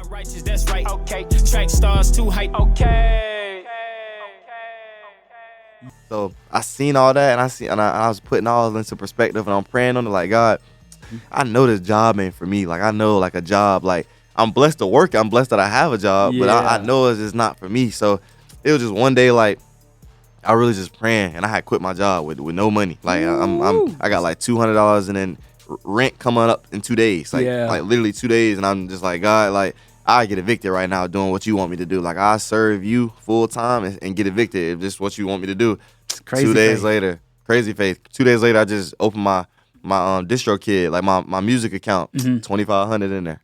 Righteous, that's right. Okay. Track stars too hype. Okay. So I seen all that, and I was putting all into perspective, and I'm praying on it like, God, I know this job ain't for me. Like, I know, like, a job, like, I'm blessed to work. I'm blessed that I have a job, but I know it's just not for me. So it was just one day, like, I really just praying, and I had quit my job with no money. Like, I got like $200 and then rent coming up in 2 days. Like literally 2 days, and I'm just like, God, like, I get evicted right now doing what you want me to do. Like, I serve you full time and get evicted if this is what you want me to do. Crazy 2 days faith. later, crazy faith. 2 days later, I just opened my DistroKid, like my music account, 2,500 in there,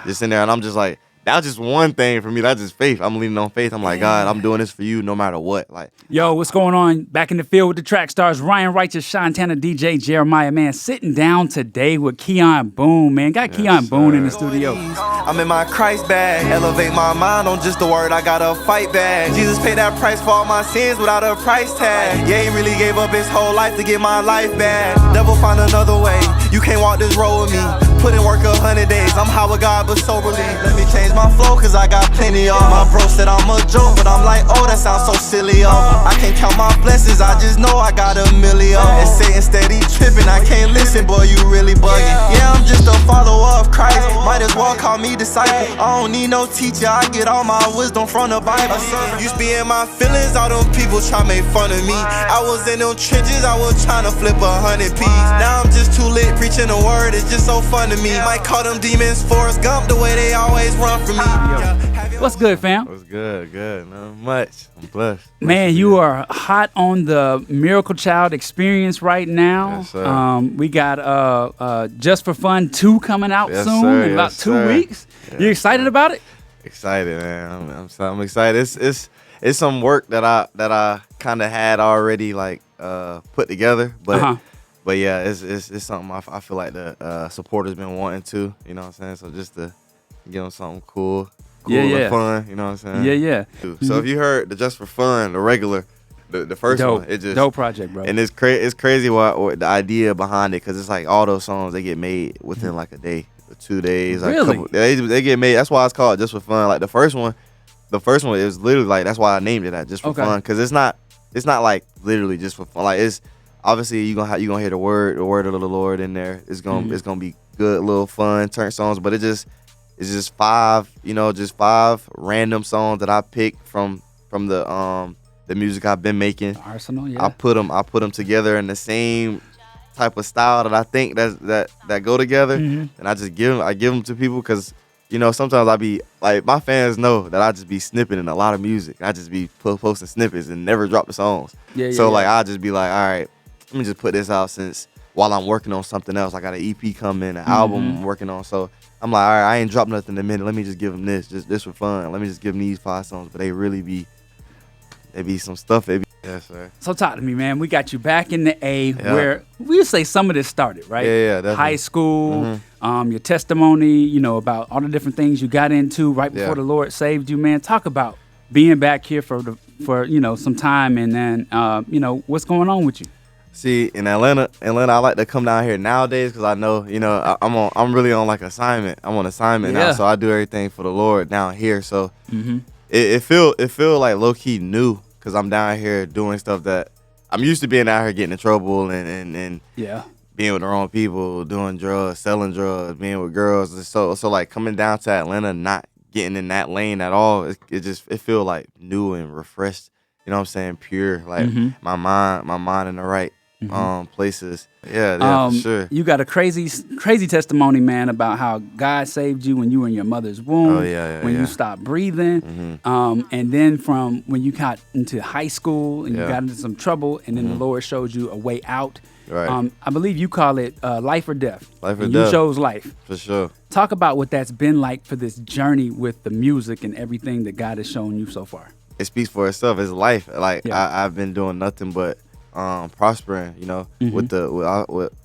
just in there, and I'm just like, that was just one thing for me. That's just faith. I'm leaning on faith. I'm like, God, I'm doing this for you no matter what. Like, yo, what's going on? Back in the field with the track stars, Ryan Righteous, Sean Tanner, DJ Jeremiah, man, sitting down today with Kijan Boone, man. Got Kijan Boone in the studio. I'm in my Christ bag, elevate my mind on just the word, I gotta fight back. Jesus paid that price for all my sins without a price tag. Yeah, he really gave up his whole life to get my life back. Devil find another way, you can't walk this road with me. Put in work 100 days, I'm high with God but soberly. Let me change my flow cause I got plenty of. My bro said I'm a joke, but I'm like, oh, that sounds so silly. I can't count my blessings, I just know I got a million. And Satan steady tripping, I can't listen, boy, you really bugging. Yeah, I'm just a follower of Christ, might as well call me disciple. I don't need no teacher, I get all my wisdom from the Bible. Used to be in my feelings, all them people try make fun of me. I was in them trenches, I was trying to flip 100 P's. Now I'm just too lit, preaching the word, it's just so fun to me. Might call them demons Forrest Gump, the way they always run from me. What's good, fam? what's good? Good, not much. I'm blessed. Man, you are hot on the Miracle Child experience right now. Yes, sir. We got Just for Fun 2 coming out Yes, soon sir. in about Yes, 2 sir. weeks. Yes, You excited about it? Excited, man. I'm excited. It's some work that I kind of had already like put together, but but yeah, it's something I feel like the supporters been wanting to. You know what I'm saying? So just to give them something cool and fun. You know what I'm saying? Yeah. So if you heard the Just for Fun, the regular, the first Dope. one, it just Dope project, bro. and it's crazy what the idea behind it, because it's like all those songs they get made within like a day or 2 days. Like Really? they get made. That's why it's called Just for Fun. Like the first one, it was literally like, that's why I named it that, Just for Fun, because it's not like literally just for fun. Like, it's obviously you gonna hear the word of the Lord in there. It's gonna be good little fun turn songs, but it's just five random songs that I picked from the music I've been making. Arsenal, yeah. I put them together in the same type of style that I think that go together, and I just give them to people, because sometimes I be like, my fans know that I just be snipping in a lot of music. I just be posting snippets and never drop the songs. So like, I'll just be like, all right, let me just put this out, since while I'm working on something else. I got an EP coming, an album I'm working on. So I'm like, all right, I ain't dropped nothing in a minute. Let me just give them this for fun. Let me just give them these 5 songs, but they be some stuff. Yes, sir. So talk to me, man. We got you back in the A, Yeah. where we say some of this started, right? Yeah, definitely. High school, your testimony, about all the different things you got into right before Yeah. the Lord saved you, man. Talk about being back here for some time, and then what's going on with you. See, in Atlanta, I like to come down here nowadays, because I know, I'm really on like assignment. I'm on assignment now, so I do everything for the Lord down here. So it feel like low key new, because I'm down here doing stuff that I'm used to being out here getting in trouble and being with the wrong people, doing drugs, selling drugs, being with girls. So like coming down to Atlanta, not getting in that lane at all, it feel like new and refreshed. You know what I'm saying? Pure, like my mind in the right places. Yeah, for sure. You got a crazy testimony, man, about how God saved you when you were in your mother's womb. Oh, yeah, when yeah. you stopped breathing. And then from when you got into high school and you got into some trouble, and then the Lord showed you a way out. Right. I believe you call it life or death. Life or and death. You chose life. For sure. Talk about what that's been like for this journey with the music and everything that God has shown you so far. It speaks for itself. It's life. Like, Yeah. I've been doing nothing but prospering, with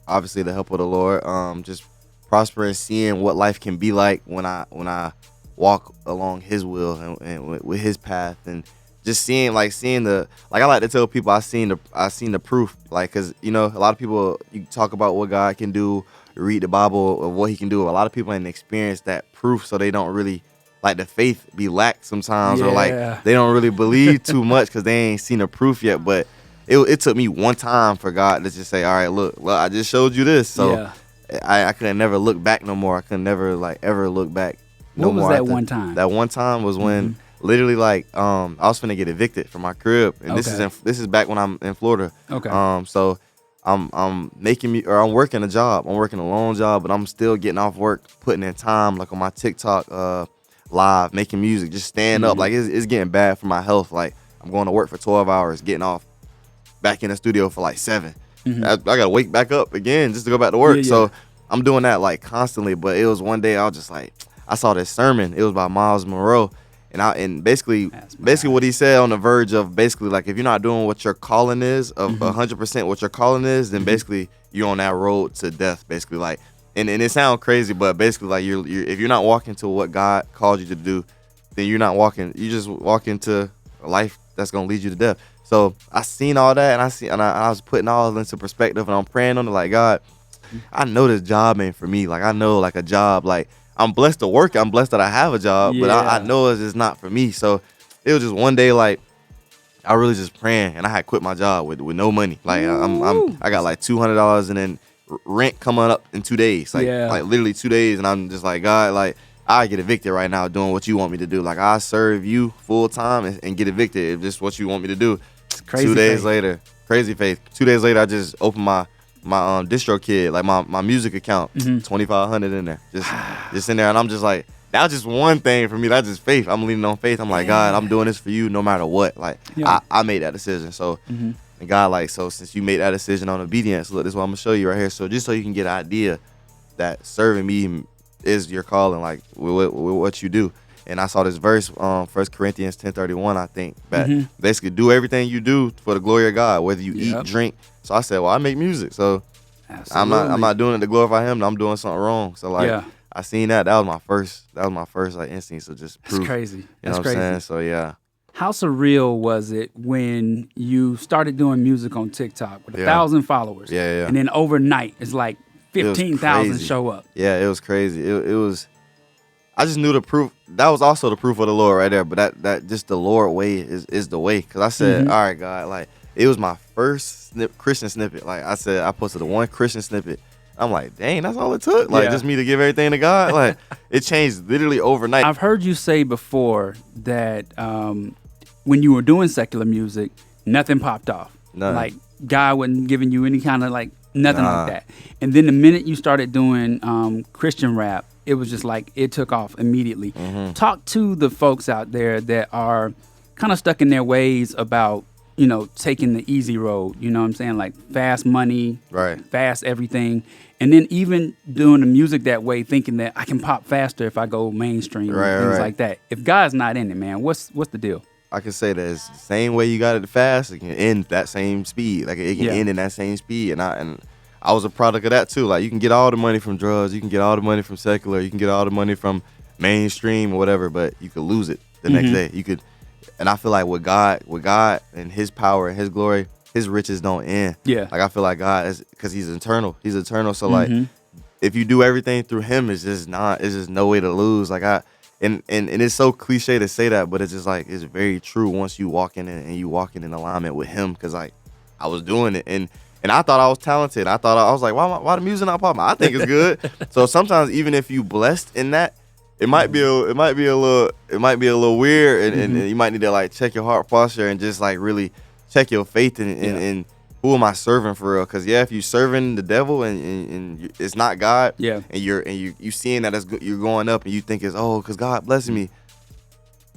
obviously the help of the Lord, just prospering, seeing what life can be like when I walk along His will and with His path, and just seeing the, like, I like to tell people I seen the proof, like, because a lot of people, you talk about what God can do, read the Bible of what He can do. A lot of people ain't experienced that proof, so they don't really like the faith be lacked sometimes, or like Yeah. they don't really believe too much because they ain't seen the proof yet. But it took me one time for God to just say, all right, look, I just showed you this. So I could never look back no more. I could never like ever look back no more. What was that one time? That one time was when literally like I was finna get evicted from my crib, and this is back when I'm in Florida. Okay. So I'm I'm working a job. I'm working a long job, but I'm still getting off work, putting in time like on my TikTok live, making music, just staying up. Like it's getting bad for my health. Like I'm going to work for 12 hours, getting off back in the studio for like 7. I gotta wake back up again just to go back to work. So I'm doing that like constantly. But it was one day I was just like, I saw this sermon. It was by Miles Monroe. And basically what he said on the verge of basically like, if you're not doing what your calling is, of 100% what your calling is, then basically you're on that road to death. Basically, like, and it sounds crazy, but basically like you're if you're not walking to what God called you to do, then you're not walking. You just walk into a life that's gonna lead you to death. So I seen all that, and I was putting all into perspective, and I'm praying on it like, God, I know this job ain't for me. Like I know like a job, like I'm blessed to work. I'm blessed that I have a job, but I know it's just not for me. So it was just one day, like I really just praying, and I had quit my job with no money. Like I got like $200, and then rent coming up in 2 days. Like literally 2 days, and I'm just like, God, like I get evicted right now doing what you want me to do. Like I serve you full time and get evicted if this is what you want me to do. It's crazy. 2 days later, crazy faith. 2 days later, I just opened my DistroKid, like my music account, 2,500 in there, just in there, and I'm just like, that was just one thing for me. That's just faith. I'm leaning on faith. I'm like, God, I'm doing this for you no matter what. Like I made that decision. So and God, like, so since you made that decision on obedience, look, this is what I'm gonna show you right here. So just so you can get an idea that serving me is your calling, like with what you do. And I saw this verse, 1 Corinthians 10:31, I think, that basically do everything you do for the glory of God, whether you eat, drink. So I said, well, I make music, so I'm not doing it to glorify Him. I'm doing something wrong. So like, I seen that. That was my first like instinct. So just proof. That's crazy. You know what I'm saying? So yeah. How surreal was it when you started doing music on TikTok with 1,000 followers? Yeah. And then overnight, it's like 15,000 show up. Yeah, it was crazy. It was. I just knew the proof. That was also the proof of the Lord right there. But that just the Lord way is the way. Because I said, all right, God, like it was my first Christian snippet. Like I said, I posted the one Christian snippet. I'm like, dang, that's all it took. Like just me to give everything to God. Like it changed literally overnight. I've heard you say before that when you were doing secular music, nothing popped off. None. Like God wasn't giving you any kind of like nothing like that. And then the minute you started doing Christian rap, it was just like it took off immediately. Talk to the folks out there that are kind of stuck in their ways about, you know, taking the easy road. You know what I'm saying? Like fast money, fast everything. And then even doing the music that way, thinking that I can pop faster if I go mainstream and things like that. If God's not in it, man, what's the deal? I can say that it's the same way you got it fast, it can end that same speed. Like it can end in that same speed. And I was a product of that too. Like you can get all the money from drugs, you can get all the money from secular, you can get all the money from mainstream or whatever, but you could lose it the next day. You could, and I feel like with God and His power and His glory, His riches don't end. Yeah. Like I feel like God is, because He's eternal. He's eternal. So like, if you do everything through Him, it's just no way to lose. Like and it's so cliche to say that, but it's just like, it's very true once you walk in and you walking in alignment with Him. Cause like I was doing it and I thought I was talented. I was like, why the music not popping? I think it's good. So sometimes even if you blessed in that, it might be a little weird, and you might need to like check your heart posture and just like really check your faith in who am I serving for real? Because if you serving the devil and it's not God, and you seeing that you're going up and you think it's because God blessing me.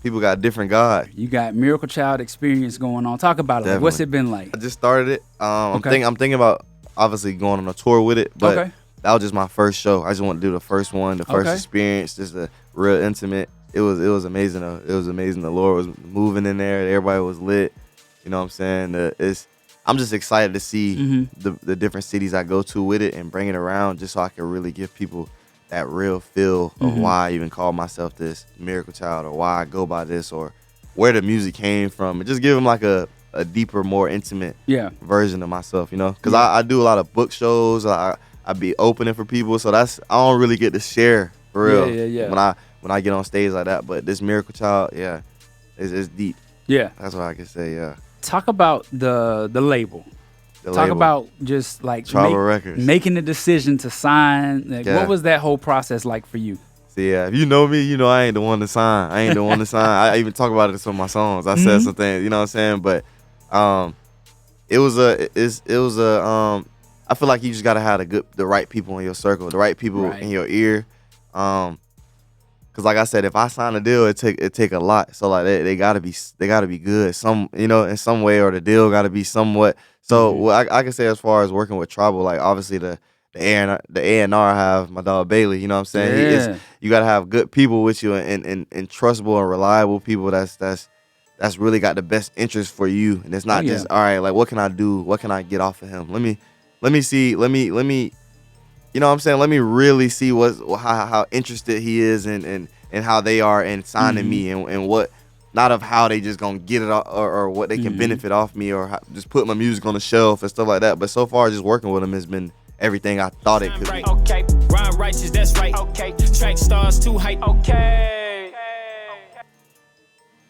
People got different God. You got Miracle Child experience going on. Talk about it. Like, what's it been like? I just started it. I'm thinking about obviously going on a tour with it, but that was just my first show. I just wanted to do the first one, the first experience, just a real intimate. It was amazing. It was amazing. The Lord was moving in there. Everybody was lit. You know what I'm saying? I'm just excited to see the different cities I go to with it and bring it around, just so I can really give people that real feel of why I even call myself this Miracle Child, or why I go by this, or where the music came from, and just give them like a deeper, more intimate version of myself, you know? Because I do a lot of book shows. I be opening for people, so I don't really get to share for real. when I get on stage like that. But this Miracle Child, yeah, it's deep. Yeah. That's what I can say, yeah. Talk about the label. Talk about just like Tribal Records. Making the decision to sign. Like, Yeah. what was that whole process like for you? See, yeah, if you know me, you know I ain't the one to sign. I even talk about it in some of my songs. I said some things, you know what I'm saying? But it was a I feel like you just gotta have the right people in your circle, the right people in your ear. Cause like I said, if I sign a deal, it take a lot. So like they gotta be good. Some, you know, in some way, or the deal gotta be somewhat. So what I can say as far as working with Tribal, like obviously the A&R I have my dog Bailey. You know what I'm saying? Yeah. You gotta have good people with you and trustable and reliable people that's really got the best interest for you. And it's not just all right. Like what can I do? What can I get off of him? Let me see. Let me. You know what I'm saying? Let me really see how interested he is and how they are in signing me and what, not of how they just gonna get it or what they can benefit off me or just put my music on the shelf and stuff like that. But so far, just working with them has been everything I thought it could be. Okay, rhyme righteous, that's right. Okay, track stars too hype. Okay.